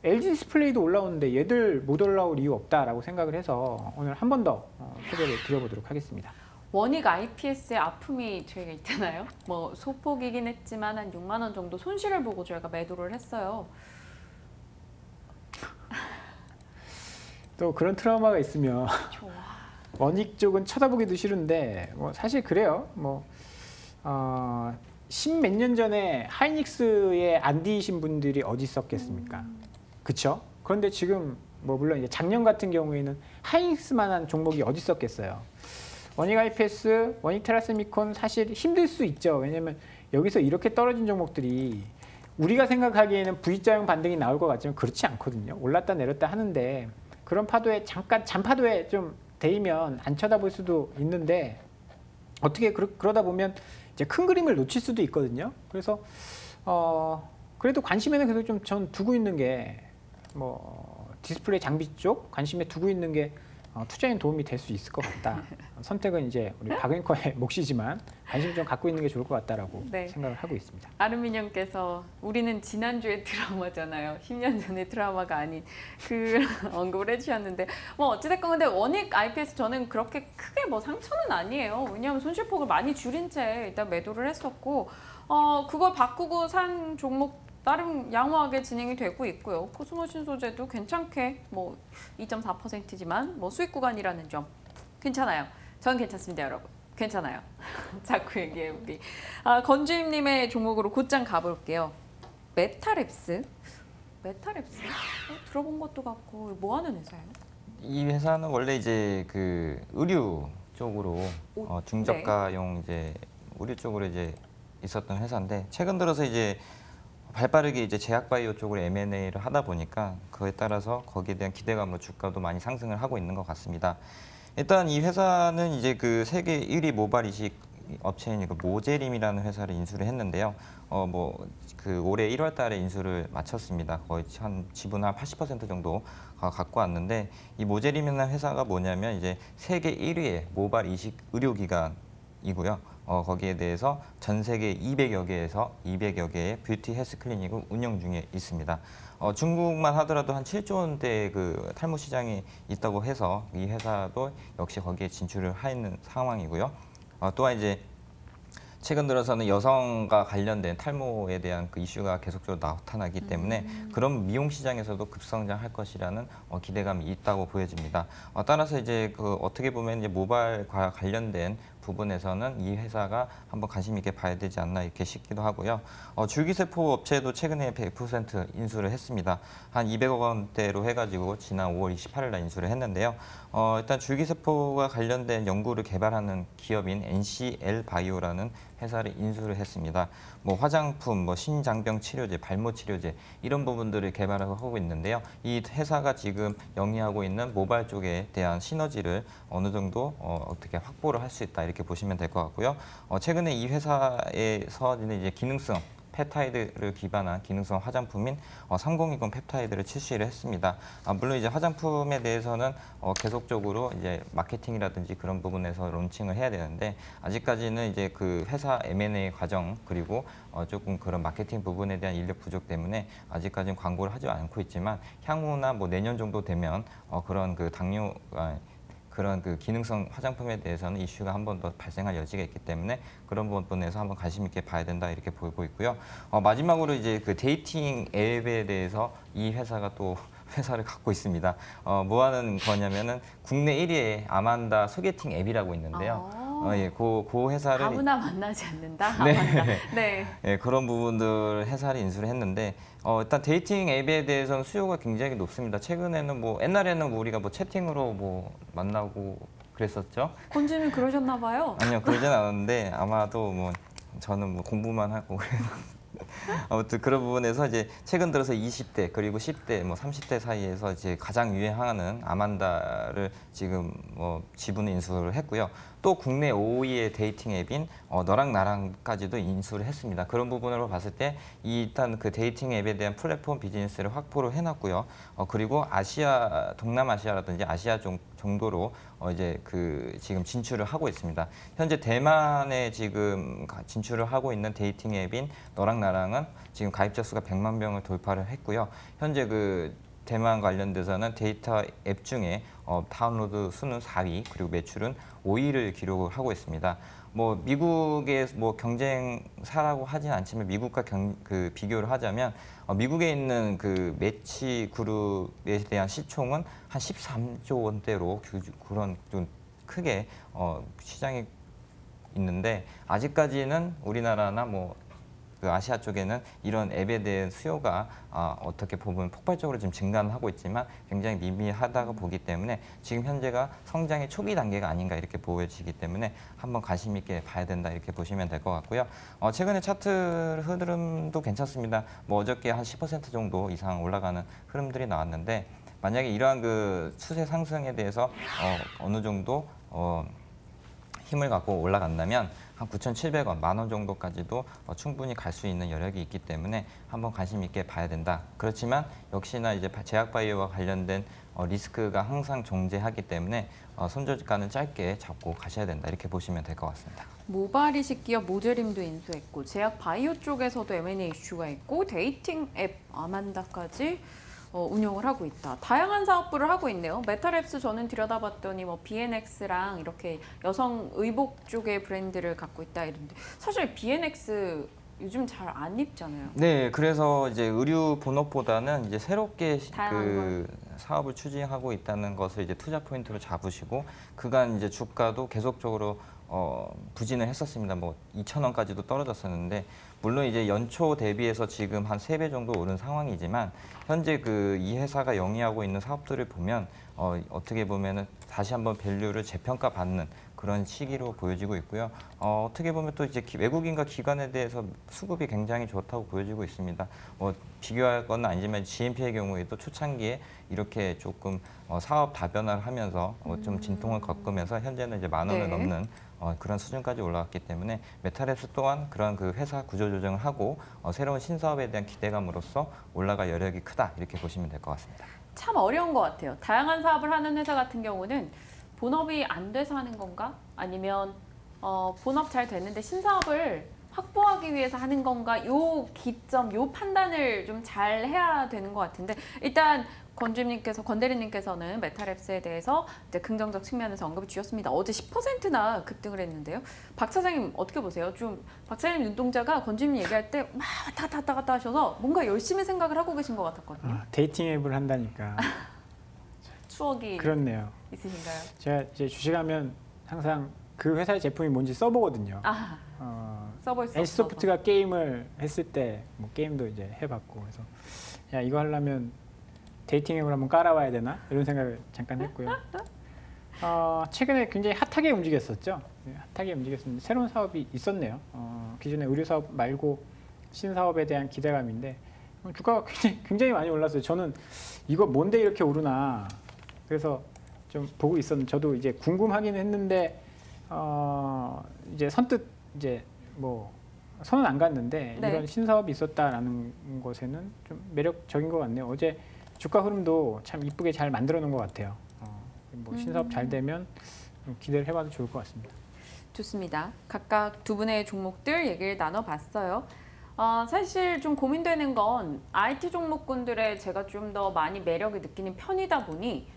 LG 디스플레이도 올라오는데 얘들 못 올라올 이유 없다라고 생각을 해서 오늘 한 번 더 소개를 드려보도록 하겠습니다. 원익 IPS에 아픔이 저희가 있잖아요. 뭐 소폭이긴 했지만 한 6만 원 정도 손실을 보고 저희가 매도를 했어요. 또 그런 트라우마가 있으면 좋아. 원익 쪽은 쳐다보기도 싫은데 뭐 사실 그래요. 뭐 십몇 년 전에 하이닉스에 안 뒤신 분들이 어디 있었겠습니까? 그쵸? 그런데 지금 뭐 물론 이제 작년 같은 경우에는 하이닉스만한 종목이 어디 있었겠어요? 원익 IPS, 원익 테라세미콘 사실 힘들 수 있죠. 왜냐면 여기서 이렇게 떨어진 종목들이 우리가 생각하기에는 V자형 반등이 나올 것 같지만 그렇지 않거든요. 올랐다 내렸다 하는데 그런 파도에 잠깐 잔파도에 좀 데이면 안 쳐다볼 수도 있는데 어떻게 그러다 보면 이제 큰 그림을 놓칠 수도 있거든요. 그래서 그래도 관심에는 계속 좀 전 두고 있는 게 뭐 디스플레이 장비 쪽 관심에 두고 있는 게 투자인 도움이 될 수 있을 것 같다. 선택은 이제 우리 박 앵커의 몫이지만 관심 좀 갖고 있는 게 좋을 것 같다라고 네. 생각을 하고 있습니다. 아르민님께서 우리는 지난주의 드라마잖아요. 10년 전의 드라마가 아닌 그 언급을 해주셨는데 뭐 어찌됐건 근데 원익 IPS 저는 그렇게 크게 뭐 상처는 아니에요. 왜냐하면 손실폭을 많이 줄인 채 일단 매도를 했었고 그걸 바꾸고 산 종목 나름 양호하게 진행이 되고 있고요. 코스모신 소재도 괜찮게 뭐 2.4%지만 뭐 수익 구간이라는 점 괜찮아요. 전 괜찮습니다, 여러분. 괜찮아요. 자꾸 얘기해 우리. 건주임님의 종목으로 곧장 가볼게요. 메타랩스. 들어본 것도 같고 뭐 하는 회사예요? 이 회사는 원래 이제 그 의류 쪽으로 중저가용 이제 의류 쪽으로 이제 있었던 회사인데 최근 들어서 이제 발빠르게 이제 제약바이오 쪽으로 M&A를 하다 보니까 그에 따라서 거기에 대한 기대감으로 주가도 많이 상승을 하고 있는 것 같습니다. 일단 이 회사는 이제 그 세계 1위 모바일 이식 업체인 그 모제림이라는 회사를 인수를 했는데요. 그 올해 1월달에 인수를 마쳤습니다. 거의 한 지분 한 80% 정도 갖고 왔는데 이 모제림이라는 회사가 뭐냐면 이제 세계 1위의 모바일 이식 의료기관이고요. 거기에 대해서 전 세계 200여 개의 뷰티 헬스 클리닉을 운영 중에 있습니다. 중국만 하더라도 한 7조 원대 그 탈모 시장이 있다고 해서 이 회사도 역시 거기에 진출을 하는 상황이고요. 또한 이제 최근 들어서는 여성과 관련된 탈모에 대한 그 이슈가 계속적으로 나타나기 때문에 그런 미용 시장에서도 급성장할 것이라는 기대감이 있다고 보여집니다. 따라서 이제 그 어떻게 보면 이제 모바일과 관련된 부분에서는 이 회사가 한번 관심 있게 봐야 되지 않나 이렇게 싶기도 하고요. 줄기세포 업체도 최근에 100% 인수를 했습니다. 한 200억 원대로 해가지고 지난 5월 28일 날 인수를 했는데요. 일단 줄기세포가 관련된 연구를 개발하는 기업인 NCL 바이오라는 회사를 인수를 했습니다. 뭐 화장품, 뭐 신장병 치료제, 발모 치료제 이런 부분들을 개발하고 있는데요. 이 회사가 지금 영위하고 있는 모바일 쪽에 대한 시너지를 어느 정도 어떻게 확보를 할 수 있다 이렇게 보시면 될 것 같고요. 최근에 이 회사에서는 이제 기능성 펩타이드를 기반한 기능성 화장품인 3020 펩타이드를 출시를 했습니다. 물론 이제 화장품에 대해서는 계속적으로 이제 마케팅이라든지 그런 부분에서 론칭을 해야 되는데 아직까지는 이제 그 회사 M&A 과정 그리고 조금 그런 마케팅 부분에 대한 인력 부족 때문에 아직까지는 광고를 하지 않고 있지만 향후나 뭐 내년 정도 되면 그런 그 그런 그 기능성 화장품에 대해서는 이슈가 한 번 더 발생할 여지가 있기 때문에 그런 부분에서 한번 관심 있게 봐야 된다 이렇게 보고 있고요. 마지막으로 이제 그 데이팅 앱에 대해서 이 회사가 또 회사를 갖고 있습니다. 뭐 하는 거냐면은 국내 1위의 아만다 소개팅 앱이라고 있는데요. 그 회사를 아무나 만나지 않는다. 네. 네. 네, 그런 부분들 회사를 인수를 했는데 일단 데이팅 앱에 대해서는 수요가 굉장히 높습니다. 최근에는 뭐 옛날에는 우리가 뭐 채팅으로 뭐 만나고 그랬었죠. 건지는 그러셨나 봐요. 아니요, 그러진 않았는데 아마도 뭐 저는 뭐 공부만 하고 아무튼 그런 부분에서 이제 최근 들어서 20대 그리고 10대 뭐 30대 사이에서 이제 가장 유행하는 아만다를 지금 지분 인수를 했고요. 또 국내 5위의 데이팅 앱인 너랑 나랑까지도 인수를 했습니다. 그런 부분으로 봤을 때 일단 그 데이팅 앱에 대한 플랫폼 비즈니스를 확보를 해놨고요. 그리고 동남아시아라든지 아시아 정도로 이제 그 지금 진출을 하고 있습니다. 현재 대만에 지금 진출을 하고 있는 데이팅 앱인 너랑 나랑은 지금 가입자 수가 100만 명을 돌파를 했고요. 현재 그 대만 관련돼서는 데이터 앱 중에 다운로드 수는 4위 그리고 매출은 5위를 기록을 하고 있습니다. 뭐 미국의 뭐 경쟁사라고 하진 않지만 미국과 그 비교를 하자면 미국에 있는 그 매치 그룹에 대한 시총은 한 13조 원대로 그런 좀 크게 시장이 있는데 아직까지는 우리나라나 뭐 그 아시아 쪽에는 이런 앱에 대한 수요가 어떻게 보면 폭발적으로 지금 증가는 하고 있지만 굉장히 미미하다고 보기 때문에 지금 현재가 성장의 초기 단계가 아닌가 이렇게 보여지기 때문에 한번 관심 있게 봐야 된다 이렇게 보시면 될 것 같고요. 최근에 차트 흐름도 괜찮습니다. 뭐 어저께 한 10% 정도 이상 올라가는 흐름들이 나왔는데 만약에 이러한 그 추세 상승에 대해서 어느 정도 힘을 갖고 올라간다면 한 9,700원, 10,000원 정도까지도 충분히 갈 수 있는 여력이 있기 때문에 한번 관심 있게 봐야 된다. 그렇지만 역시나 이제 제약바이오와 관련된 리스크가 항상 존재하기 때문에 손절가는 짧게 잡고 가셔야 된다 이렇게 보시면 될 것 같습니다. 모바일 이식 기업 모제림도 인수했고 제약 바이오 쪽에서도 M&A 이슈가 있고 데이팅 앱 아만다까지 운영을 하고 있다. 다양한 사업부를 하고 있네요. 메타랩스 저는 들여다봤더니 뭐 BNX랑 이렇게 여성 의복 쪽의 브랜드를 갖고 있다 이런데 사실 BNX 요즘 잘 안 입잖아요. 네, 그래서 이제 의류 본업보다는 이제 새롭게 다양한 사업을 추진하고 있다는 것을 이제 투자 포인트로 잡으시고 그간 이제 주가도 계속적으로 부진을 했었습니다. 뭐 2,000원까지도 떨어졌었는데 물론 이제 연초 대비해서 지금 한 3배 정도 오른 상황이지만 현재 이 회사가 영위하고 있는 사업들을 보면 어떻게 보면은 다시 한번 밸류를 재평가 받는 그런 시기로 보여지고 있고요. 어떻게 보면 또 이제 외국인과 기관에 대해서 수급이 굉장히 좋다고 보여지고 있습니다. 비교할 건 아니지만 GMP의 경우에도 초창기에 이렇게 조금 사업 다변화를 하면서 좀 진통을 겪으면서 현재는 이제 10,000원을 네. 넘는 그런 수준까지 올라갔기 때문에 메타랩스 또한 그런 회사 구조 조정을 하고 새로운 신사업에 대한 기대감으로써 올라갈 여력이 크다 이렇게 보시면 될 것 같습니다. 참 어려운 것 같아요. 다양한 사업을 하는 회사 같은 경우는 본업이 안 돼서 하는 건가? 아니면 본업 잘 됐는데 신사업을 확보하기 위해서 하는 건가? 요 기점, 요 판단을 좀 잘 해야 되는 것 같은데 일단 권 대리님께서는 메타랩스에 대해서 이제 긍정적 측면에서 언급을 주셨습니다. 어제 10%나 급등을 했는데요. 박 차장님 어떻게 보세요? 좀 박 차장님 눈동자가 권 주임님 얘기할 때 막 왔다 갔다 하셔서 뭔가 열심히 생각을 하고 계신 것 같았거든요. 데이팅 앱을 한다니까. 추억이 그렇네요. 있으신가요? 제가 이제 주식하면 항상 그 회사의 제품이 뭔지 써보거든요. 써볼 수 NC소프트가 게임을 했을 때 뭐 게임도 이제 해봤고 그래서 야 이거 하려면 데이팅 앱을 한번 깔아봐야 되나 이런 생각을 잠깐 했고요. 최근에 굉장히 핫하게 움직였었죠. 핫하게 움직였었는데 새로운 사업이 있었네요. 기존의 의류 사업 말고 신사업에 대한 기대감인데 주가가 굉장히 많이 올랐어요. 저는 이거 뭔데 이렇게 오르나 그래서 좀 보고 있었는데 저도 이제 궁금하긴 했는데 이제 선뜻 이제 뭐 손은 안 갔는데 네. 이런 신사업이 있었다라는 것에는 좀 매력적인 것 같네요. 어제 주가 흐름도 참 이쁘게 잘 만들어 놓은 것 같아요. 뭐 신사업 잘 되면 기대를 해봐도 좋을 것 같습니다. 좋습니다. 각각 두 분의 종목들 얘기를 나눠봤어요. 사실 좀 고민되는 건 IT 종목군들의 제가 좀 더 많이 매력을 느끼는 편이다 보니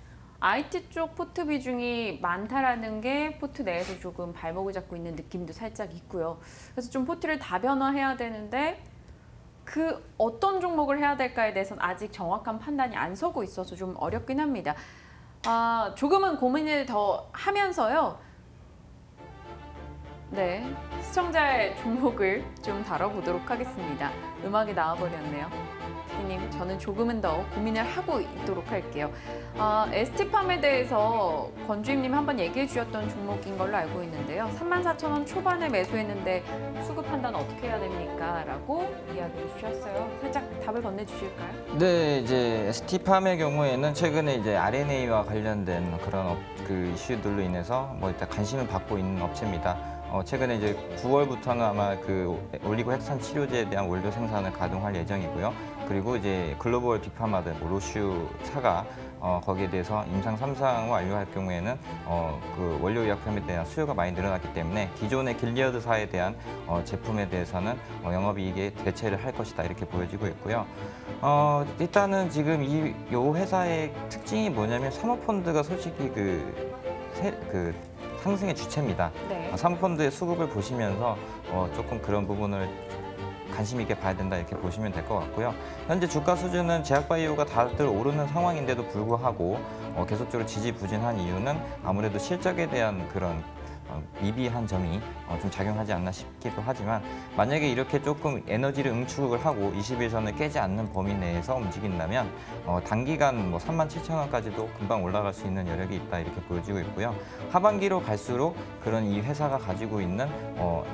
IT 쪽 포트 비중이 많다라는 게 포트 내에서 조금 발목을 잡고 있는 느낌도 살짝 있고요. 그래서 좀 포트를 다변화해야 되는데 그 어떤 종목을 해야 될까에 대해서는 아직 정확한 판단이 안 서고 있어서 좀 어렵긴 합니다. 조금은 고민을 더 하면서요. 네, 시청자의 종목을 좀 다뤄보도록 하겠습니다. 음악이 나와버렸네요. 피디님, 저는 조금은 더 고민을 하고 있도록 할게요. ST팜에 대해서 권 주임님 한번 얘기해 주셨던 종목인 걸로 알고 있는데요. 34,000원 초반에 매수했는데 수급 판단 어떻게 해야 됩니까? 라고 이야기해 주셨어요. 살짝 답을 건네주실까요? 네, 이제 ST팜의 경우에는 최근에 이제 RNA와 관련된 그런 이슈들로 인해서 뭐 일단 관심을 받고 있는 업체입니다. 최근에 이제 9월부터는 아마 올리고 핵산 치료제에 대한 원료 생산을 가동할 예정이고요. 그리고 이제 글로벌 빅파마들, 로슈사가 거기에 대해서 임상 3상을 완료할 경우에는 원료 의약품에 대한 수요가 많이 늘어났기 때문에 기존의 길리어드사에 대한 제품에 대해서는 영업이익에 대체를 할 것이다 이렇게 보여지고 있고요. 일단은 지금 이 회사의 특징이 뭐냐면 사모펀드가 솔직히 상승의 주체입니다. 네. 사모펀드의 수급을 보시면서 조금 그런 부분을 관심 있게 봐야 된다 이렇게 보시면 될 것 같고요. 현재 주가 수준은 제약바이오가 다들 오르는 상황인데도 불구하고 계속적으로 지지부진한 이유는 아무래도 실적에 대한 그런 미비한 점이 좀 작용하지 않나 싶기도 하지만 만약에 이렇게 조금 에너지를 응축을 하고 21선을 깨지 않는 범위 내에서 움직인다면 단기간 37,000원까지도 금방 올라갈 수 있는 여력이 있다 이렇게 보여지고 있고요. 하반기로 갈수록 그런 이 회사가 가지고 있는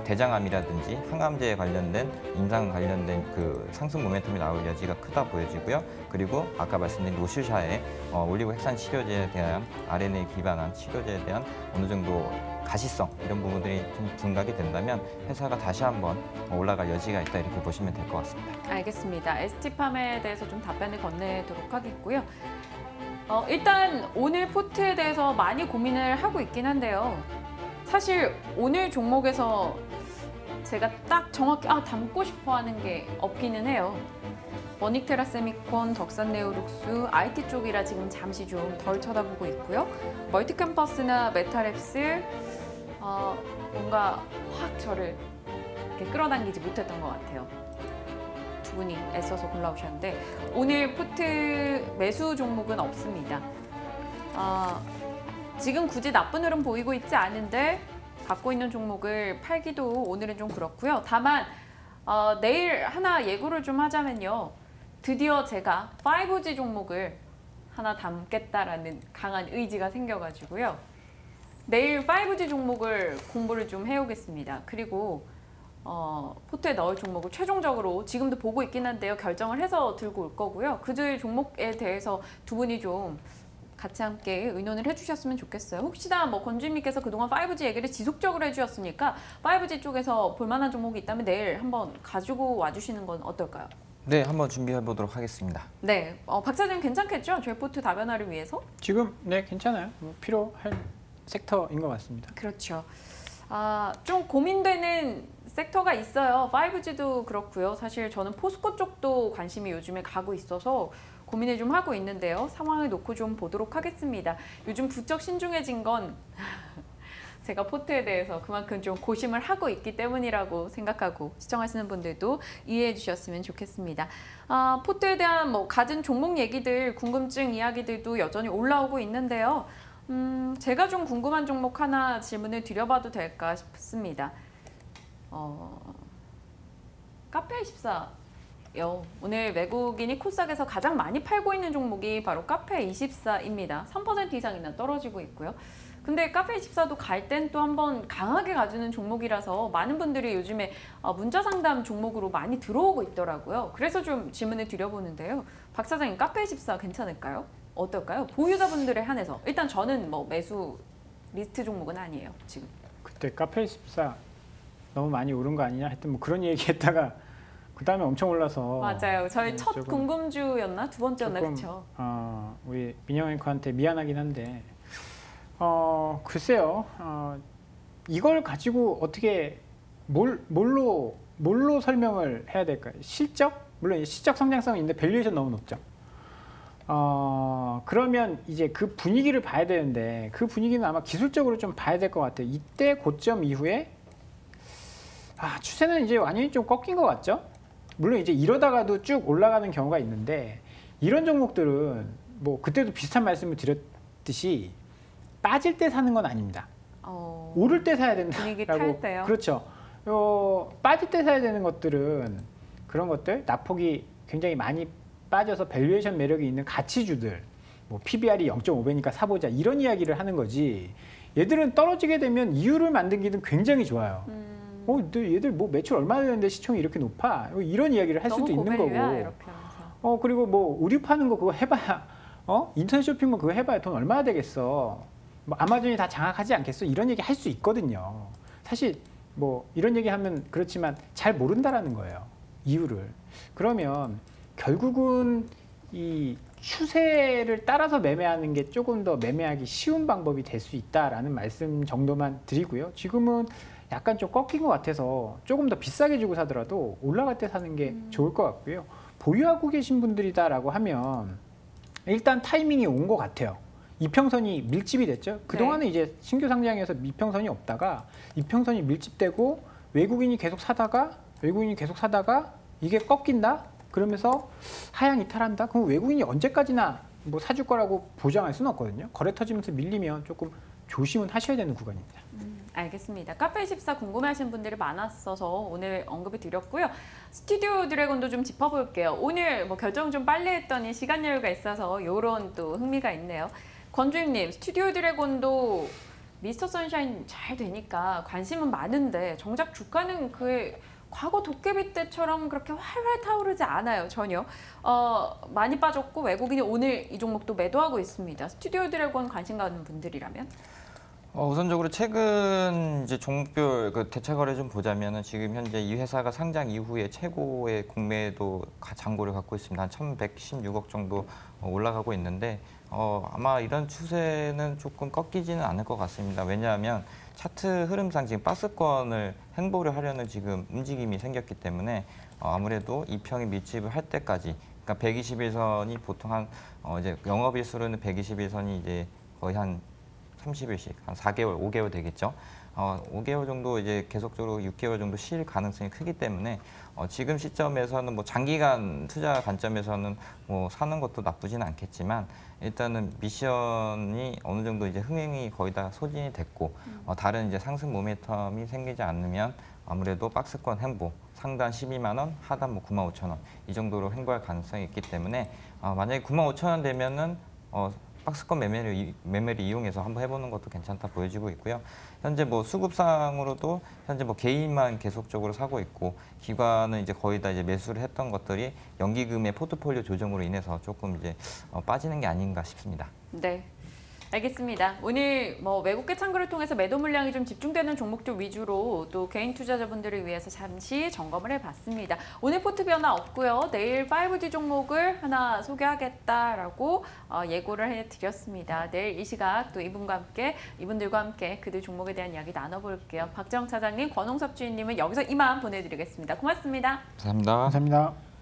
대장암이라든지 항암제에 관련된 임상 관련된 상승 모멘텀이 나올 여지가 크다 보여지고요. 그리고 아까 말씀드린 로슈샤의 올리고 핵산 치료제에 대한 RNA 기반한 치료제에 대한 어느 정도 가시성 이런 부분들이 좀 둔갑이 된다면 회사가 다시 한번 올라갈 여지가 있다 이렇게 보시면 될 것 같습니다. 알겠습니다. ST팜에 대해서 좀 답변을 건네도록 하겠고요. 일단 오늘 포트에 대해서 많이 고민을 하고 있긴 한데요. 사실 오늘 종목에서 제가 딱 정확히 담고 싶어 하는 게 없기는 해요. 원익테라 세미콘, 덕산네오룩스, IT 쪽이라 지금 잠시 좀 덜 쳐다보고 있고요. 멀티캠퍼스나 메타랩스 뭔가 확 저를 이렇게 끌어당기지 못했던 것 같아요. 두 분이 애써서 골라오셨는데 오늘 포트 매수 종목은 없습니다. 지금 굳이 나쁜 흐름 보이고 있지 않은데 갖고 있는 종목을 팔기도 오늘은 좀 그렇고요. 다만 내일 하나 예고를 좀 하자면요. 드디어 제가 5G 종목을 하나 담겠다라는 강한 의지가 생겨가지고요. 내일 5G 종목을 공부를 좀 해오겠습니다. 그리고 포트에 넣을 종목을 최종적으로 지금도 보고 있긴 한데요. 결정을 해서 들고 올 거고요. 그 종목에 대해서 두 분이 좀 같이 함께 의논을 해주셨으면 좋겠어요. 혹시나 권주임님께서 그동안 5G 얘기를 지속적으로 해주셨으니까 5G 쪽에서 볼만한 종목이 있다면 내일 한번 가지고 와주시는 건 어떨까요? 네, 한번 준비해 보도록 하겠습니다. 네, 박 차장님 괜찮겠죠? 저희 포트 다변화를 위해서? 지금 네 괜찮아요. 필요할 섹터인 것 같습니다. 그렇죠. 좀 고민되는 섹터가 있어요. 5G도 그렇고요. 사실 저는 포스코 쪽도 관심이 요즘에 가고 있어서 고민을 좀 하고 있는데요. 상황을 놓고 좀 보도록 하겠습니다. 요즘 부쩍 신중해진 건 제가 포트에 대해서 그만큼 좀 고심을 하고 있기 때문이라고 생각하고 시청하시는 분들도 이해해 주셨으면 좋겠습니다. 포트에 대한 갖은 종목 얘기들, 궁금증 이야기들도 여전히 올라오고 있는데요. 제가 좀 궁금한 종목 하나 질문을 드려봐도 될까 싶습니다. 카페24요. 오늘 외국인이 코스닥에서 가장 많이 팔고 있는 종목이 바로 카페24입니다. 3% 이상이나 떨어지고 있고요. 근데 카페24도 갈 땐 또 한번 강하게 가주는 종목이라서 많은 분들이 요즘에 문자 상담 종목으로 많이 들어오고 있더라고요. 그래서 좀 질문을 드려보는데요. 박 사장님, 카페24 괜찮을까요? 어떨까요? 보유자분들에 한해서. 일단 저는 매수 리스트 종목은 아니에요, 지금. 그때 카페24 너무 많이 오른 거 아니냐 했던 그런 얘기 했다가 그 다음에 엄청 올라서 맞아요. 저희 첫 궁금주였나? 두 번째였나? 그렇죠. 우리 민영 앵커한테 미안하긴 한데 글쎄요. 이걸 가지고 어떻게 뭘로 설명을 해야 될까요? 실적? 물론 실적 성장성이 있는데 밸류에이션 너무 높죠. 그러면 이제 그 분위기를 봐야 되는데 그 분위기는 아마 기술적으로 좀 봐야 될 것 같아요. 이때 고점 이후에 추세는 이제 완전히 좀 꺾인 것 같죠? 물론 이제 이러다가도 쭉 올라가는 경우가 있는데 이런 종목들은 그때도 비슷한 말씀을 드렸듯이 빠질 때 사는 건 아닙니다. 오를 때 사야 된다라고. 분위기 탈 때요? 그렇죠. 빠질 때 사야 되는 것들은 그런 것들, 낙폭이 굉장히 많이 빠져서 밸류에이션 매력이 있는 가치주들, PBR이 0.5배니까 사보자 이런 이야기를 하는 거지. 얘들은 떨어지게 되면 이유를 만들기는 굉장히 좋아요. 얘들 매출 얼마나 되는데 시총이 이렇게 높아? 이런 이야기를 할 수도 있는 거고. 이렇게 그리고 의류 파는 거 그거 해봐야 인터넷 쇼핑몰 그거 해봐야 돈 얼마나 되겠어? 아마존이 다 장악하지 않겠어? 이런 얘기 할 수 있거든요. 사실 이런 얘기 하면 그렇지만 잘 모른다라는 거예요. 이유를. 그러면 결국은 이 추세를 따라서 매매하는 게 조금 더 매매하기 쉬운 방법이 될 수 있다라는 말씀 정도만 드리고요. 지금은 약간 좀 꺾인 것 같아서 조금 더 비싸게 주고 사더라도 올라갈 때 사는 게 좋을 것 같고요. 보유하고 계신 분들이다라고 하면 일단 타이밍이 온 것 같아요. 이평선이 밀집이 됐죠. 그동안은 이제 신규 상장에서 이평선이 없다가 이평선이 밀집되고 외국인이 계속 사다가 이게 꺾인다? 그러면서 하향 이탈한다? 그럼 외국인이 언제까지나 사줄 거라고 보장할 수는 없거든요. 거래 터지면서 밀리면 조금 조심은 하셔야 되는 구간입니다. 알겠습니다. 카페24 궁금해하시는 분들이 많았어서 오늘 언급을 드렸고요. 스튜디오 드래곤도 좀 짚어볼게요. 오늘 결정 좀 빨리 했더니 시간 여유가 있어서 이런 또 흥미가 있네요. 권주임님, 스튜디오 드래곤도 미스터 선샤인 잘 되니까 관심은 많은데 정작 주가는 그 과거 도깨비 때처럼 그렇게 활활 타오르지 않아요. 전혀. 많이 빠졌고 외국인이 오늘 이 종목도 매도하고 있습니다. 스튜디오 드래곤 관심 가는 분들이라면? 우선적으로 최근 이제 종목별 그 대차거래 좀 보자면은 지금 현재 이 회사가 상장 이후에 최고의 공매도 잔고를 갖고 있습니다. 한 1,116억 정도 올라가고 있는데 아마 이런 추세는 조금 꺾이지는 않을 것 같습니다. 왜냐하면 차트 흐름상 지금 박스권을 횡보를 하려는 지금 움직임이 생겼기 때문에 아무래도 이평이 밀집을 할 때까지, 그러니까 121선이 보통 한 이제 영업일수로는 121선이 이제 거의 한 30일씩 한 4개월, 5개월 되겠죠. 5개월 정도 이제 계속적으로 6개월 정도 쉴 가능성이 크기 때문에 지금 시점에서는 뭐 장기간 투자 관점에서는 뭐 사는 것도 나쁘지는 않겠지만 일단은 미션이 어느 정도 이제 흥행이 거의 다 소진이 됐고 다른 이제 상승 모멘텀이 생기지 않으면 아무래도 박스권 횡보, 상단 12만 원, 하단 뭐 9만 5천 원 이 정도로 횡보할 가능성이 있기 때문에 만약에 9만 5천 원 되면은 박스권 매매를 이용해서 한번 해보는 것도 괜찮다 보여지고 있고요. 현재 뭐 수급상으로도 현재 뭐 개인만 계속적으로 사고 있고 기관은 이제 거의 다 이제 매수를 했던 것들이 연기금의 포트폴리오 조정으로 인해서 조금 이제 빠지는 게 아닌가 싶습니다. 네. 알겠습니다. 오늘 뭐 외국계 창구를 통해서 매도 물량이 좀 집중되는 종목들 위주로 또 개인 투자자분들을 위해서 잠시 점검을 해봤습니다. 오늘 포트 변화 없고요. 내일 5G 종목을 하나 소개하겠다라고 예고를 해드렸습니다. 내일 이 시각 또 이분들과 함께 그들 종목에 대한 이야기 나눠볼게요. 박정 차장님, 권홍섭 주인님은 여기서 이만 보내드리겠습니다. 고맙습니다. 감사합니다. 감사합니다.